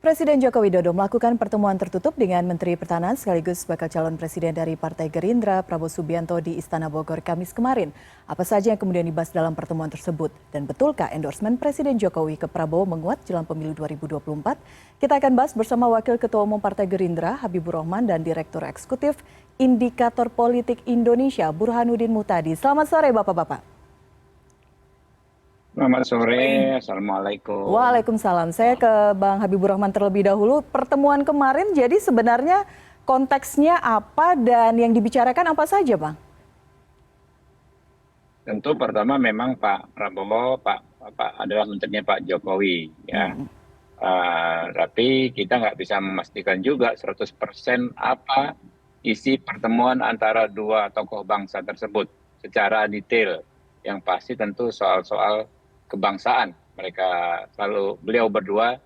Presiden Joko Widodo melakukan pertemuan tertutup dengan Menteri Pertahanan sekaligus bakal calon presiden dari Partai Gerindra Prabowo Subianto di Istana Bogor Kamis kemarin. Apa saja yang kemudian dibahas dalam pertemuan tersebut? Dan betulkah endorsement Presiden Jokowi ke Prabowo menguat jelang pemilu 2024? Kita akan bahas bersama Wakil Ketua Umum Partai Gerindra Habibur Rahman dan Direktur Eksekutif Indikator Politik Indonesia Burhanuddin Muhtadi. Selamat sore Bapak-Bapak. Selamat sore, Assalamualaikum. Waalaikumsalam. Saya ke Bang Habibur Rahman terlebih dahulu. Pertemuan kemarin jadi sebenarnya konteksnya apa dan yang dibicarakan apa saja, Bang? Tentu pertama memang Pak Prabowo adalah menterinya Pak Jokowi, ya. Tapi kita nggak bisa memastikan juga 100% apa isi pertemuan antara dua tokoh bangsa tersebut secara detail. Yang pasti tentu soal-soal kebangsaan beliau berdua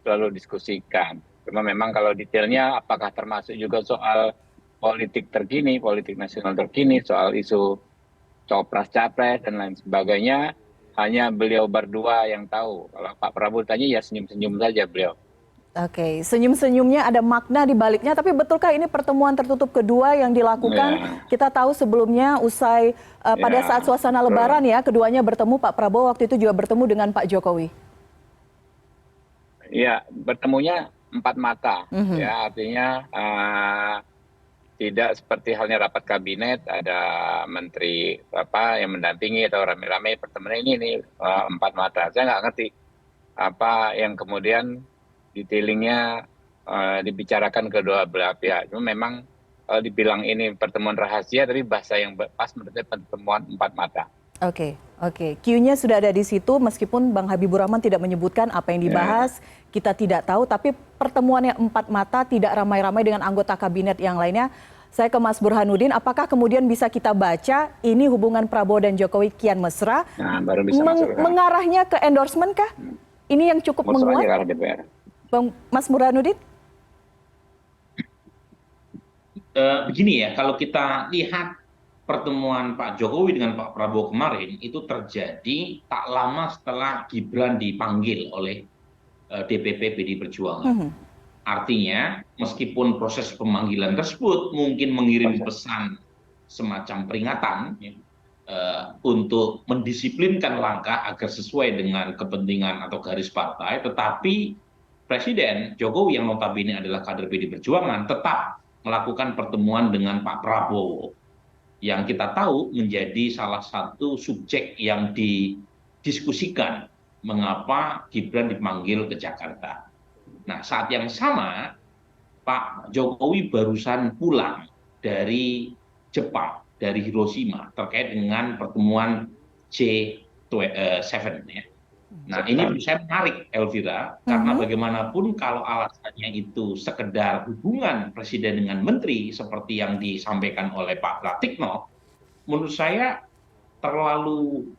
selalu diskusikan. Cuma memang kalau detailnya apakah termasuk juga soal politik terkini, politik nasional terkini, soal isu copras capres dan lain sebagainya, hanya beliau berdua yang tahu. Kalau Pak Prabowo tanya ya senyum-senyum saja beliau. Oke, senyum-senyumnya ada makna di baliknya, tapi betulkah ini pertemuan tertutup kedua yang dilakukan? Ya. Kita tahu sebelumnya usai pada saat suasana Lebaran ya, keduanya bertemu, Pak Prabowo waktu itu juga bertemu dengan Pak Jokowi. Iya, bertemunya empat mata, ya artinya tidak seperti halnya rapat kabinet, ada menteri yang mendampingi atau rame-rame pertemuan ini empat mata. Saya nggak ngerti apa yang kemudian detailingnya dibicarakan kedua belah pihak. Cuma memang dibilang ini pertemuan rahasia, tapi bahasa yang pas menurut saya pertemuan empat mata. Oke. Q-nya sudah ada di situ, meskipun Bang Habibur Rahman tidak menyebutkan apa yang dibahas, kita tidak tahu. Tapi pertemuannya empat mata, tidak ramai-ramai dengan anggota kabinet yang lainnya. Saya ke Mas Burhanuddin, apakah kemudian bisa kita baca ini hubungan Prabowo dan Jokowi kian mesra? Baru bisa mengarahnya ke endorsement kah? Ini yang cukup menguat? Bang Mas Burhanuddin? Begini ya, kalau kita lihat pertemuan Pak Jokowi dengan Pak Prabowo kemarin itu terjadi tak lama setelah Gibran dipanggil oleh DPP PD Perjuangan. Artinya meskipun proses pemanggilan tersebut mungkin mengirim pesan semacam peringatan untuk mendisiplinkan langkah agar sesuai dengan kepentingan atau garis partai, tetapi Presiden Jokowi yang notabene adalah kader PD Perjuangan tetap melakukan pertemuan dengan Pak Prabowo yang kita tahu menjadi salah satu subjek yang didiskusikan mengapa Gibran dipanggil ke Jakarta. Nah, saat yang sama Pak Jokowi barusan pulang dari Jepang, dari Hiroshima terkait dengan pertemuan G7 ya. Nah, ini menurut saya menarik, Elvira, karena bagaimanapun kalau alasannya itu sekedar hubungan presiden dengan menteri seperti yang disampaikan oleh Pak Pratikno, menurut saya terlalu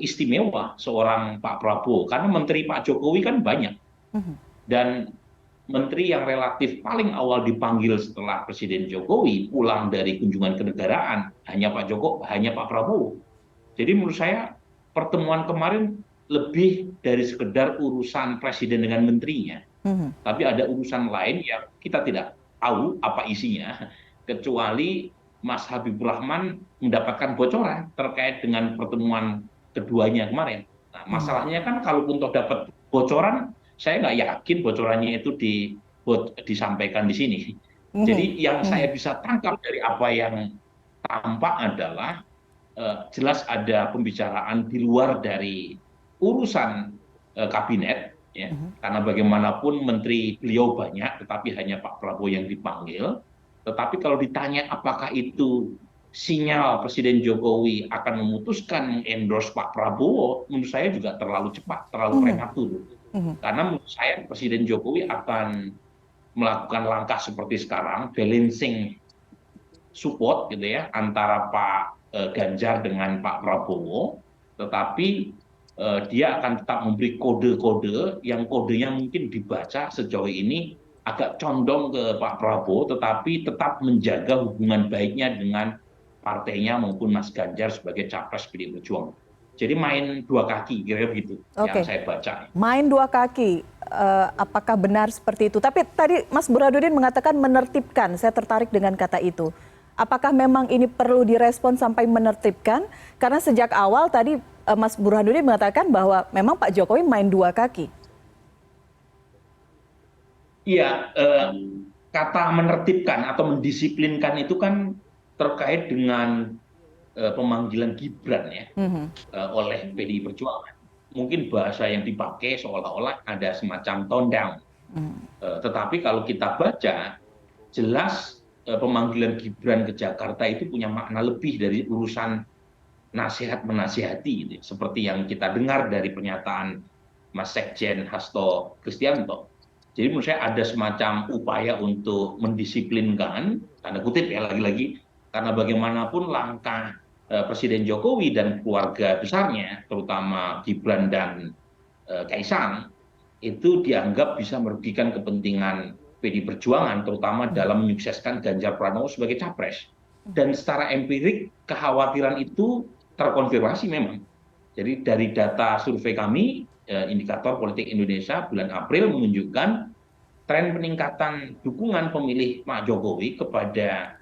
istimewa seorang Pak Prabowo, karena menteri Pak Jokowi kan banyak. Dan menteri yang relatif paling awal dipanggil setelah Presiden Jokowi pulang dari kunjungan kenegaraan hanya Pak Prabowo. Jadi menurut saya pertemuan kemarin lebih dari sekedar urusan presiden dengan menterinya. Tapi ada urusan lain yang kita tidak tahu apa isinya, kecuali Mas Habibur Rahman mendapatkan bocoran terkait dengan pertemuan keduanya kemarin. Nah, masalahnya kan kalaupun toh dapat bocoran, saya nggak yakin bocorannya itu disampaikan di sini. Jadi yang saya bisa tangkap dari apa yang tampak adalah jelas ada pembicaraan di luar dari urusan kabinet, ya. Karena bagaimanapun menteri beliau banyak, tetapi hanya Pak Prabowo yang dipanggil. Tetapi kalau ditanya apakah itu sinyal Presiden Jokowi akan memutuskan endorse Pak Prabowo, menurut saya juga terlalu cepat, terlalu prematur. Karena menurut saya Presiden Jokowi akan melakukan langkah seperti sekarang, balancing support gitu ya antara Pak Ganjar dengan Pak Prabowo, tetapi dia akan tetap memberi kode-kode yang kodenya mungkin dibaca sejauh ini agak condong ke Pak Prabowo, tetapi tetap menjaga hubungan baiknya dengan partainya maupun Mas Ganjar sebagai capres PD Perjuangan. Jadi main dua kaki, kira-kira begitu yang saya baca. Main dua kaki. apakah benar seperti itu. Tapi tadi Mas Burhanuddin mengatakan menertibkan, saya tertarik dengan kata itu. Apakah memang ini perlu direspon sampai menertibkan? Karena sejak awal tadi Mas Burhanuddin mengatakan bahwa memang Pak Jokowi main dua kaki. Iya, kata menertibkan atau mendisiplinkan itu kan terkait dengan pemanggilan Gibran ya oleh PDI Perjuangan. Mungkin bahasa yang dipakai seolah-olah ada semacam tone down. Tetapi kalau kita baca, jelas pemanggilan Gibran ke Jakarta itu punya makna lebih dari urusan nasihat menasihati, gitu. Seperti yang kita dengar dari pernyataan Mas Sekjen Hasto Kristianto. Jadi menurut saya ada semacam upaya untuk mendisiplinkan, tanda kutip ya lagi-lagi, karena bagaimanapun langkah Presiden Jokowi dan keluarga besarnya, terutama Gibran dan Kaisang, itu dianggap bisa merugikan kepentingan PDI Perjuangan, terutama dalam menyukseskan Ganjar Pranowo sebagai capres. Dan secara empirik, kekhawatiran itu terkonfirmasi memang. Jadi dari data survei kami, Indikator Politik Indonesia bulan April menunjukkan tren peningkatan dukungan pemilih Pak Jokowi kepada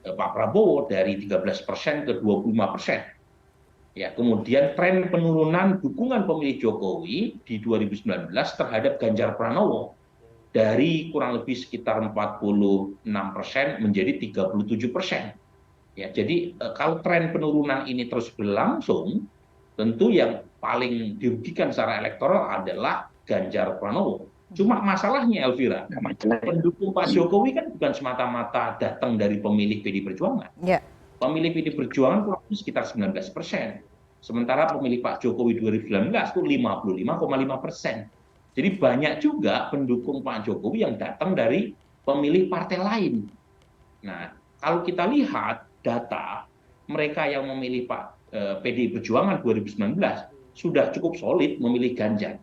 Pak Prabowo dari 13% ke 25%. Ya, kemudian tren penurunan dukungan pemilih Jokowi di 2019 terhadap Ganjar Pranowo dari kurang lebih sekitar 46% menjadi 37%. Ya, jadi kalau tren penurunan ini terus berlangsung, tentu yang paling dirugikan secara elektoral adalah Ganjar Pranowo. Cuma masalahnya Elvira, pendukung Pak Jokowi kan bukan semata-mata datang dari pemilih PDI Perjuangan. Pemilih PDI Perjuangan kurang lebih sekitar 19%. Sementara pemilih Pak Jokowi 2019 itu 55,5%. Jadi banyak juga pendukung Pak Jokowi yang datang dari pemilih partai lain. Nah, kalau kita lihat data mereka yang memilih PDI Perjuangan 2019 sudah cukup solid memilih Ganjar.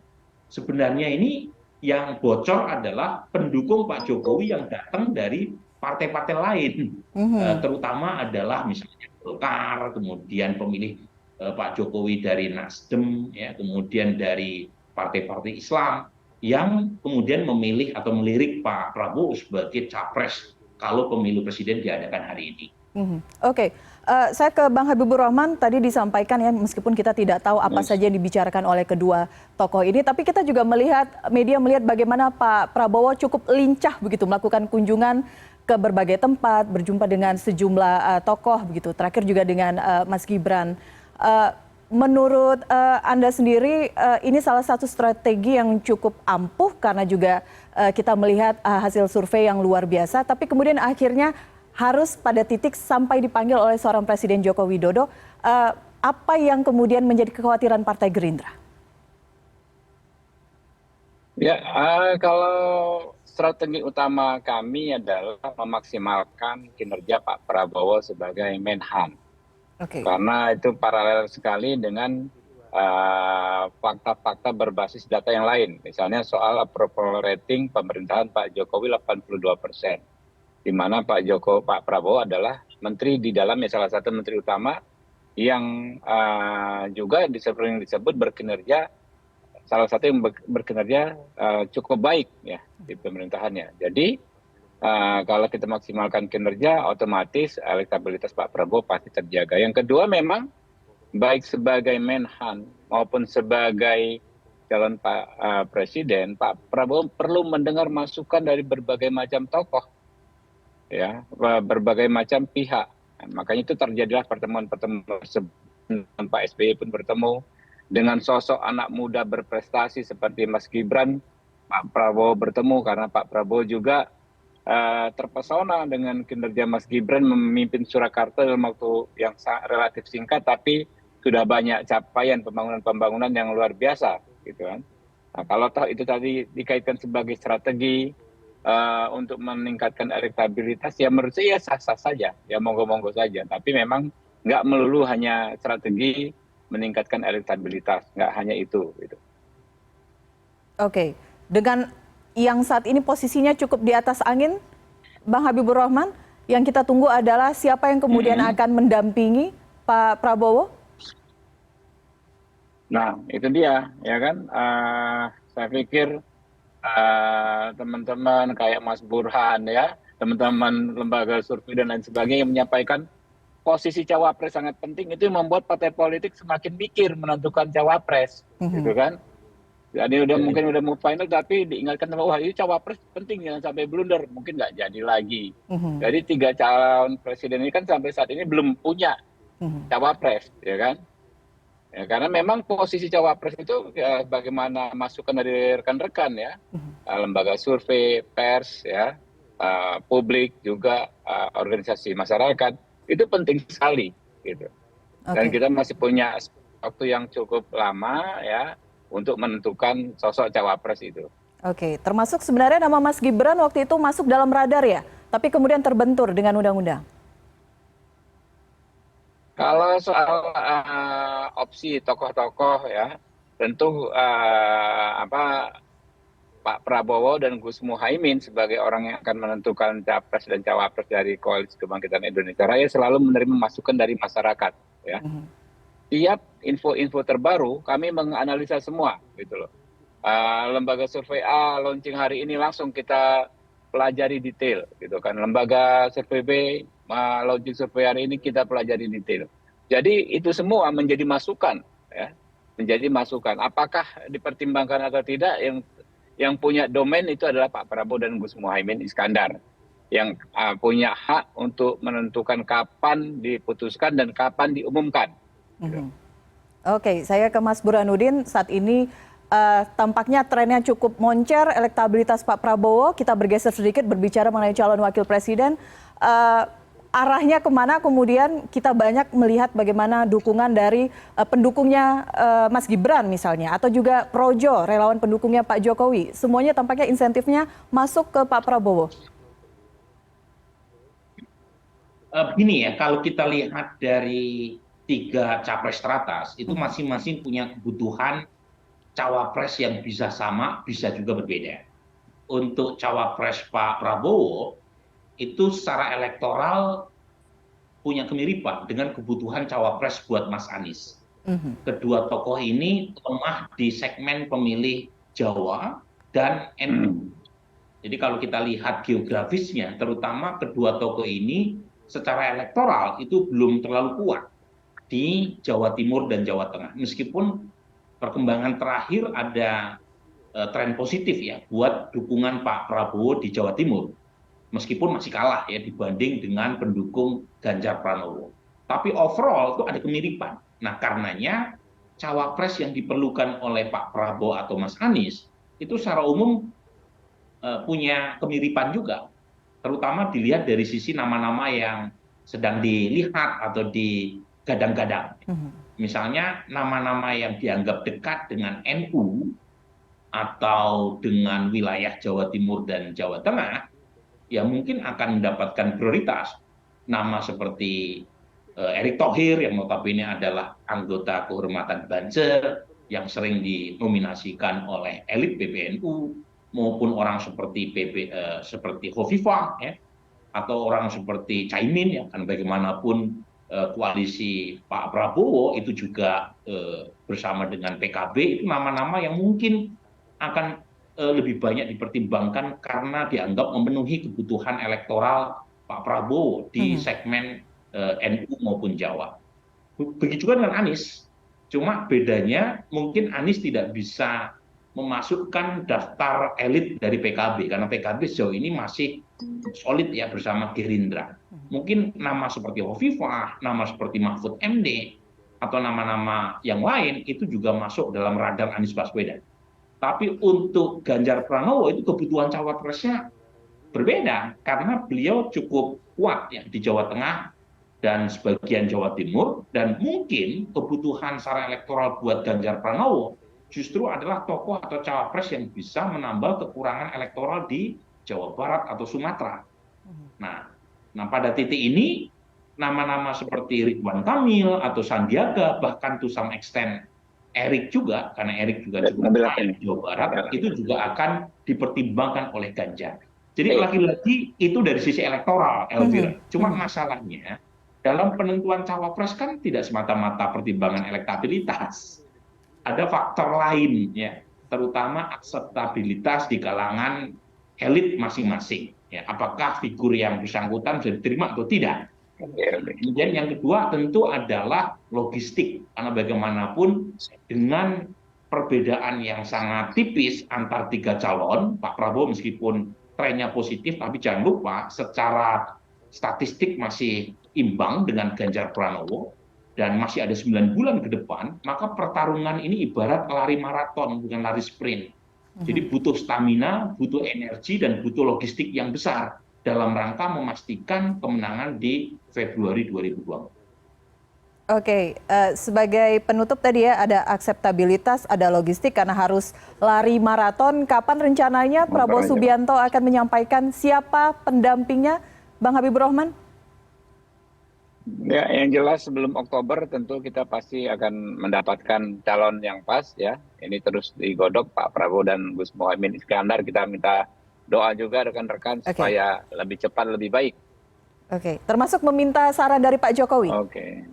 Sebenarnya ini yang bocor adalah pendukung Pak Jokowi yang datang dari partai-partai lain, terutama adalah misalnya Golkar, kemudian pemilih Pak Jokowi dari Nasdem, ya, kemudian dari partai-partai Islam yang kemudian memilih atau melirik Pak Prabowo sebagai capres kalau pemilu presiden diadakan hari ini. Oke, saya ke Bang Habibur Rahman. Tadi disampaikan ya, meskipun kita tidak tahu apa saja yang dibicarakan oleh kedua tokoh ini, tapi kita juga melihat, media melihat bagaimana Pak Prabowo cukup lincah begitu melakukan kunjungan ke berbagai tempat, berjumpa dengan sejumlah tokoh begitu. Terakhir juga dengan Mas Gibran. Menurut Anda sendiri, ini salah satu strategi yang cukup ampuh karena juga kita melihat hasil survei yang luar biasa, tapi kemudian akhirnya harus pada titik sampai dipanggil oleh seorang Presiden Joko Widodo. Apa yang kemudian menjadi kekhawatiran Partai Gerindra? Ya, kalau strategi utama kami adalah memaksimalkan kinerja Pak Prabowo sebagai Menhan. Karena itu paralel sekali dengan fakta-fakta berbasis data yang lain. Misalnya soal approval rating pemerintahan Pak Jokowi 82%. Di mana Pak Prabowo adalah menteri di dalamnya, salah satu menteri utama yang juga disebut berkinerja, salah satu yang berkinerja cukup baik ya di pemerintahannya. Jadi kalau kita maksimalkan kinerja, otomatis elektabilitas Pak Prabowo pasti terjaga. Yang kedua, memang baik sebagai Menhan maupun sebagai calon Pak Presiden, Pak Prabowo perlu mendengar masukan dari berbagai macam tokoh, ya, berbagai macam pihak. Makanya itu terjadilah pertemuan-pertemuan tersebut. Pak SBY pun bertemu dengan sosok anak muda berprestasi seperti Mas Gibran. Pak Prabowo bertemu karena Pak Prabowo juga terpesona dengan kinerja Mas Gibran memimpin Surakarta dalam waktu yang relatif singkat, tapi sudah banyak capaian pembangunan yang luar biasa, gitu kan. Nah, kalau toh itu tadi dikaitkan sebagai strategi untuk meningkatkan elektabilitas, ya menurut saya sah-sah saja, ya monggo-monggo saja. Tapi memang nggak melulu hanya strategi meningkatkan elektabilitas, nggak hanya itu. Gitu. Oke, dengan yang saat ini posisinya cukup di atas angin, Bang Habibur Rahman, yang kita tunggu adalah siapa yang kemudian akan mendampingi Pak Prabowo? Nah, itu dia, ya kan? Saya pikir teman-teman kayak Mas Burhan ya, teman-teman lembaga survei dan lain sebagainya yang menyampaikan posisi cawapres sangat penting, itu yang membuat partai politik semakin mikir menentukan cawapres, gitu Mhm, kan? Jadi mungkin udah mau final tapi diingatkan bahwa wah ini cawapres penting jangan sampai blunder, mungkin nggak jadi lagi. mhm, Jadi 3 calon presiden ini kan sampai saat ini belum punya mhm, cawapres, ya kan? Ya, karena memang posisi cawapres itu ya, bagaimana masukan dari rekan-rekan ya, mhm. lembaga survei, pers ya, publik juga organisasi masyarakat itu penting sekali gitu. Dan Oke. kita masih punya waktu yang cukup lama ya untuk menentukan sosok cawapres itu. Oke, termasuk sebenarnya nama Mas Gibran waktu itu masuk dalam radar ya, tapi kemudian terbentur dengan undang-undang. Kalau soal opsi tokoh-tokoh ya, tentu Pak Prabowo dan Gus Muhaimin sebagai orang yang akan menentukan capres dan cawapres dari Koalisi Kebangkitan Indonesia Raya selalu menerima masukan dari masyarakat. Ya, Mhm, tiap info-info terbaru kami menganalisa semua, gitu loh. Lembaga survei A launching hari ini langsung kita pelajari detail, gitu kan. Lembaga survei B launching survei hari ini kita pelajari detail. Jadi itu semua menjadi masukan, ya, menjadi masukan. Apakah dipertimbangkan atau tidak, yang punya domain itu adalah Pak Prabowo dan Gus Muhaimin Iskandar yang punya hak untuk menentukan kapan diputuskan dan kapan diumumkan. Gitu. mhm. Oke, saya ke Mas Burhanuddin. Saat ini tampaknya trennya cukup moncer, elektabilitas Pak Prabowo. Kita bergeser sedikit berbicara mengenai calon wakil presiden. Eh, Arahnya kemana? Kemudian kita banyak melihat bagaimana dukungan dari pendukungnya Mas Gibran misalnya, atau juga Projo, relawan pendukungnya Pak Jokowi. Semuanya tampaknya insentifnya masuk ke Pak Prabowo. Begini ya, kalau kita lihat dari 3 capres teratas, itu Mhm, masing-masing punya kebutuhan cawapres yang bisa sama, bisa juga berbeda. Untuk cawapres Pak Prabowo, itu secara elektoral punya kemiripan dengan kebutuhan cawapres buat Mas Anies. mhm, Kedua tokoh ini lemah di segmen pemilih Jawa dan NU. Hmm. Jadi kalau kita lihat geografisnya, terutama kedua tokoh ini secara elektoral itu belum terlalu kuat di Jawa Timur dan Jawa Tengah. Meskipun perkembangan terakhir ada tren positif ya buat dukungan Pak Prabowo di Jawa Timur. Meskipun masih kalah ya dibanding dengan pendukung Ganjar Pranowo. Tapi overall itu ada kemiripan. Nah, karenanya cawapres yang diperlukan oleh Pak Prabowo atau Mas Anies itu secara umum punya kemiripan juga, terutama dilihat dari sisi nama-nama yang sedang dilihat atau digadang-gadang. mhm, Misalnya nama-nama yang dianggap dekat dengan NU atau dengan wilayah Jawa Timur dan Jawa Tengah, ya mungkin akan mendapatkan prioritas. Nama seperti Erick Thohir yang notabene adalah anggota kehormatan Banser yang sering dinominasikan oleh elit PBNU, maupun orang seperti seperti Hovifah ya, atau orang seperti Caimin ya, kan bagaimanapun koalisi Pak Prabowo itu juga bersama dengan PKB, itu nama-nama yang mungkin akan lebih banyak dipertimbangkan karena dianggap memenuhi kebutuhan elektoral Pak Prabowo di mhm, segmen NU maupun Jawa. Begitu juga dengan Anies. Cuma bedanya mungkin Anies tidak bisa memasukkan daftar elit dari PKB karena PKB sejauh ini masih solid ya bersama Gerindra. Mungkin nama seperti Hovifah, nama seperti Mahfud MD, atau nama-nama yang lain itu juga masuk dalam radar Anies Baswedan. Tapi untuk Ganjar Pranowo itu kebutuhan cawapresnya berbeda karena beliau cukup kuat ya di Jawa Tengah dan sebagian Jawa Timur, dan mungkin kebutuhan secara elektoral buat Ganjar Pranowo justru adalah tokoh atau cawapres yang bisa menambal kekurangan elektoral di Jawa Barat atau Sumatera. mhm. Nah, pada titik ini nama-nama seperti Ridwan Kamil atau Sandiaga, bahkan to some extent Erik juga, karena Erik juga cukup Mobil kuat apa ini? di Jawa Barat, itu juga akan dipertimbangkan oleh Ganjar. Jadi Eh, lagi-lagi itu dari sisi elektoral, Elvira. Mhm, Cuma mhm. masalahnya dalam penentuan cawapres kan tidak semata-mata pertimbangan elektabilitas. ada faktor lain ya, terutama akseptabilitas di kalangan elit masing-masing. Ya, apakah figur yang bersangkutan bisa diterima atau tidak? Kemudian yang kedua tentu adalah logistik, karena bagaimanapun dengan perbedaan yang sangat tipis antar tiga calon, Pak Prabowo meskipun trennya positif, tapi jangan lupa secara statistik masih imbang dengan Ganjar Pranowo, dan masih ada 9 bulan ke depan, maka pertarungan ini ibarat lari maraton, bukan lari sprint. Jadi butuh stamina, butuh energi, dan butuh logistik yang besar dalam rangka memastikan kemenangan di Februari 2024. Oke, sebagai penutup tadi ya, ada akseptabilitas, ada logistik karena harus lari maraton. Kapan rencananya Prabowo Subianto akan menyampaikan siapa pendampingnya, Bang Habibur Rahman? Ya, yang jelas sebelum Oktober tentu kita pasti akan mendapatkan calon yang pas ya. Ini terus digodok Pak Prabowo dan Gus Muhaimin Iskandar. Kita minta doa juga rekan-rekan supaya lebih cepat, lebih baik. Oke, termasuk meminta saran dari Pak Jokowi? Oke.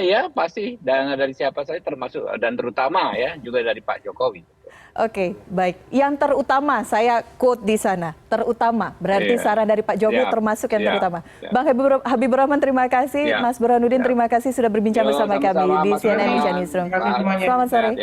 Ya pasti, dan dari siapa saja termasuk dan terutama ya juga dari Pak Jokowi. Oke, baik. Yang terutama, saya quote di sana, terutama. Berarti saran dari Pak Jokowi termasuk yang terutama. Bang Habibur Rahman, terima kasih. Mas Burhanuddin, terima kasih sudah berbincang bersama kami di CNN Indonesia Newsroom. Selamat sore.